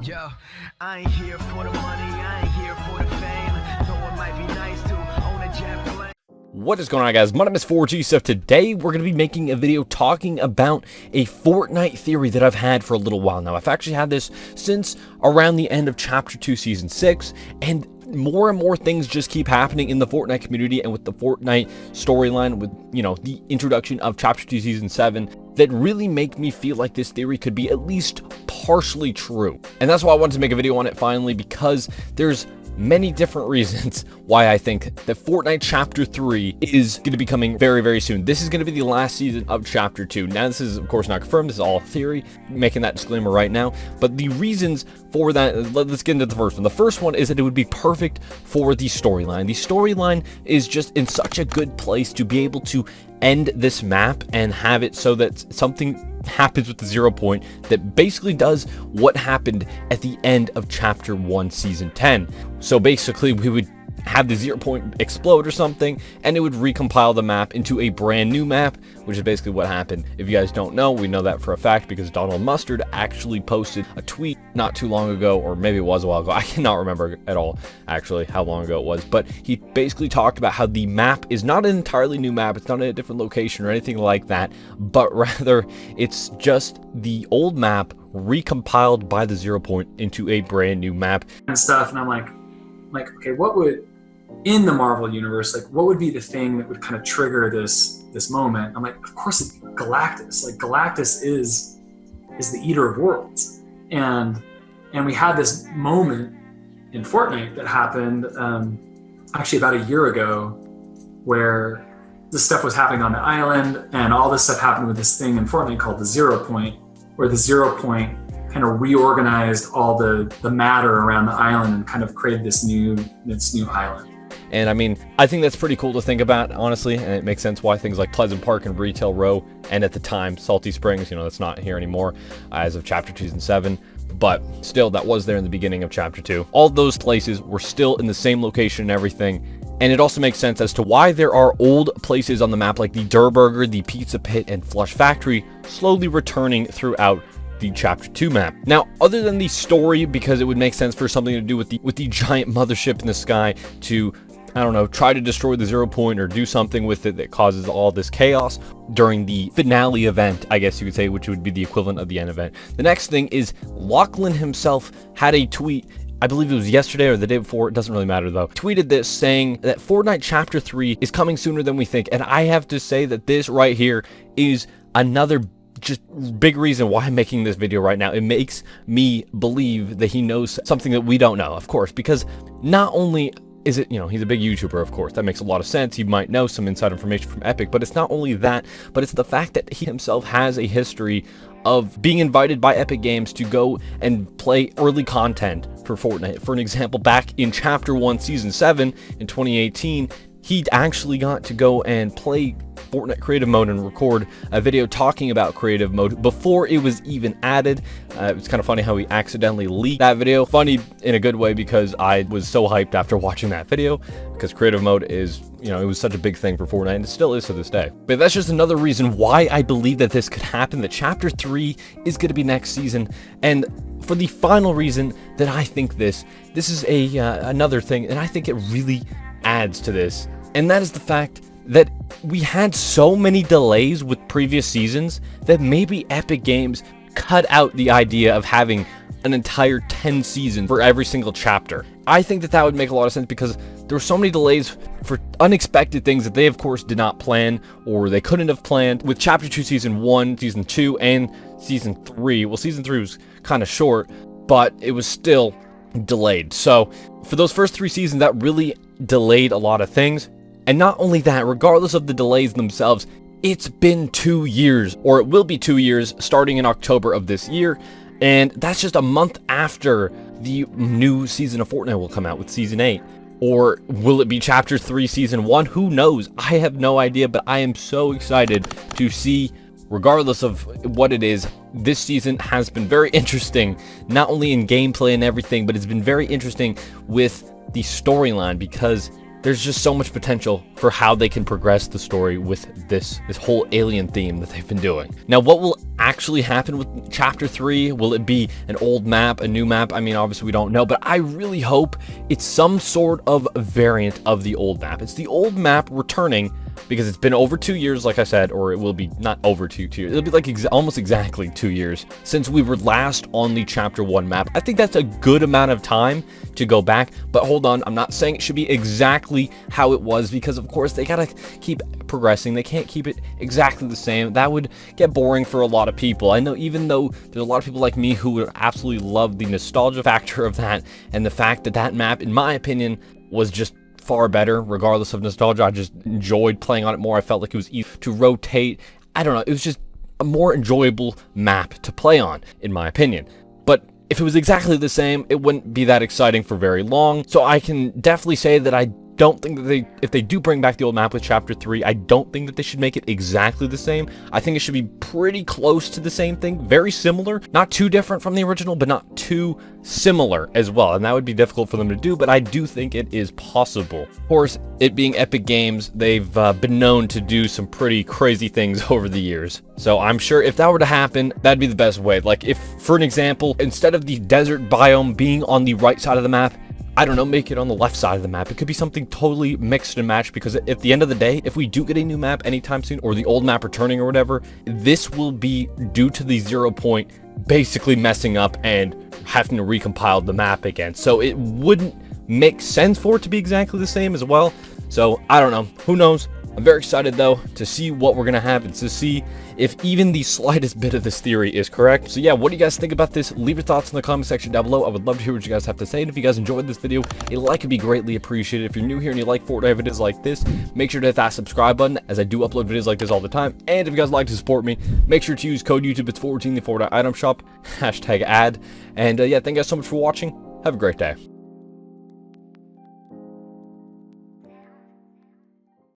Yo, I ain't here for the money, I ain't here for the fame. Though it might be nice to own a jet plane. What is going on, guys? My name is 4G. So today we're going to be making a video talking about a Fortnite theory that I've had for a little while now. I've actually had this since around the end of Chapter 2, Season 6, and more things just keep happening in the Fortnite community and with the Fortnite storyline, with, you know, the introduction of Chapter 2, Season 7, that really make me feel like this theory could be at least partially true. And that's why I wanted to make a video on it finally, because there's many different reasons why I think that Fortnite Chapter 3 is going to be coming very soon. This is going to be the last season of Chapter 2. Now, this is, of course, not confirmed. This is all theory, making that disclaimer right now. But the reasons for that, let's get into the first one. The first one is that it would be perfect for the storyline. The storyline is just in such a good place to be able to end this map and have it so that something happens with the 0 point that basically does what happened at the end of Chapter 1, Season 10. So basically, we would have the 0 point explode or something, and it would recompile the map into a brand new map, which is basically what happened. If you guys don't know, we know that for a fact because Donald Mustard actually posted a tweet not too long ago, or maybe it was a while ago. I cannot remember at all actually how long ago it was, but he basically talked about how the map is not an entirely new map. It's not in a different location or anything like that, but rather it's just the old map recompiled by the 0 point into a brand new map and stuff. And I'm like, okay, what would, in the Marvel universe, like what would be the thing that would kind of trigger this moment? I'm like, of course it's Galactus. Like Galactus is the eater of worlds. And we had this moment in Fortnite that happened actually about a year ago, where this stuff was happening on the island, and all this stuff happened with this thing in Fortnite called the 0 point, where the 0 point kind of reorganized all the matter around the island and kind of created this new island. And I mean, I think that's pretty cool to think about, honestly, and it makes sense why things like Pleasant Park and Retail Row, and at the time Salty Springs, you know, that's not here anymore as of Chapter 2 and 7, but still that was there in the beginning of Chapter 2. All those places were still in the same location and everything. And it also makes sense as to why there are old places on the map like the Durr Burger, the Pizza Pit, and Flush Factory slowly returning throughout the Chapter 2 map. Now, other than the story, because it would make sense for something to do with the giant mothership in the sky to, I don't know, try to destroy the 0 point or do something with it that causes all this chaos during the finale event, I guess you could say, which would be the equivalent of the end event. The next thing is Lachlan himself had a tweet, I believe it was yesterday or the day before, it doesn't really matter though, tweeted this saying that Fortnite Chapter 3 is coming sooner than we think. And I have to say that this right here is another just big reason why I'm making this video right now. It makes me believe that he knows something that we don't know, of course, because not only is it, you know, he's a big YouTuber, of course, that makes a lot of sense. He might know some inside information from Epic, but it's not only that, but it's the fact that he himself has a history of being invited by Epic Games to go and play early content for Fortnite. For an example, back in Chapter 1, Season 7 in 2018, he actually got to go and play Fortnite Creative Mode and record a video talking about Creative Mode before it was even added. It's kind of funny how he accidentally leaked that video. Funny in a good way, because I was so hyped after watching that video, because Creative Mode is, you know, it was such a big thing for Fortnite, and it still is to this day. But that's just another reason why I believe that this could happen, that Chapter 3 is going to be next season. And for the final reason that I think this is another thing, and I think it really adds to this, and that is the fact that we had so many delays with previous seasons that maybe Epic Games cut out the idea of having an entire 10 seasons for every single chapter. I think that would make a lot of sense, because there were so many delays for unexpected things that they of course did not plan, or they couldn't have planned. With Chapter 2, Season 1, Season 2, and Season 3, well, Season 3 was kind of short, but it was still delayed. So for those first 3 seasons, that really delayed a lot of things. And not only that, regardless of the delays themselves, it's been 2 years, or it will be 2 years starting in October of this year. And that's just a month after the new season of Fortnite will come out with Season 8. Or will it be Chapter 3, Season 1? Who knows? I have no idea, but I am so excited to see, regardless of what it is. This season has been very interesting, not only in gameplay and everything, but it's been very interesting with the storyline, because there's just so much potential for how they can progress the story with this whole alien theme that they've been doing. Now, what will actually happen with Chapter 3? Will it be an old map, a new map? I mean, obviously we don't know, but I really hope it's some sort of variant of the old map. It's the old map returning, because it's been over 2 years, like I said, or it will be not over 2 years. It'll be like almost exactly 2 years since we were last on the Chapter 1 map. I think that's a good amount of time to go back, but hold on, I'm not saying it should be exactly how it was, because of course they gotta keep progressing. They can't keep it exactly the same. That would get boring for a lot of people. I know, even though there's a lot of people like me who would absolutely love the nostalgia factor of that, and the fact that that map, in my opinion, was just far better regardless of nostalgia. I just enjoyed playing on it more. I felt like it was easy to rotate. I don't know, it was just a more enjoyable map to play on, in my opinion. But if it was exactly the same, it wouldn't be that exciting for very long. So I can definitely say that I don't think that if they do bring back the old map with Chapter 3, I don't think that they should make it exactly the same. I think it should be pretty close to the same thing, very similar, not too different from the original, but not too similar as well. And that would be difficult for them to do, but I do think it is possible. Of course, it being Epic Games, they've been known to do some pretty crazy things over the years. So I'm sure if that were to happen, that'd be the best way. Like if, for an example, instead of the desert biome being on the right side of the map, I don't know, make it on the left side of the map. It could be something totally mixed and matched, because at the end of the day, if we do get a new map anytime soon, or the old map returning or whatever, this will be due to the 0 point basically messing up and having to recompile the map again. So it wouldn't make sense for it to be exactly the same as well. So I don't know, who knows? I'm very excited though to see what we're gonna have and to see if even the slightest bit of this theory is correct. So yeah, what do you guys think about this? Leave your thoughts in the comment section down below. I would love to hear what you guys have to say. And if you guys enjoyed this video, a like would be greatly appreciated. If you're new here and you like Fortnite videos like this, make sure to hit that subscribe button, as I do upload videos like this all the time. And if you guys like to support me, make sure to use code YouTube. It's 14 the Fortnite item shop, #ad. And yeah, thank you guys so much for watching. Have a great day.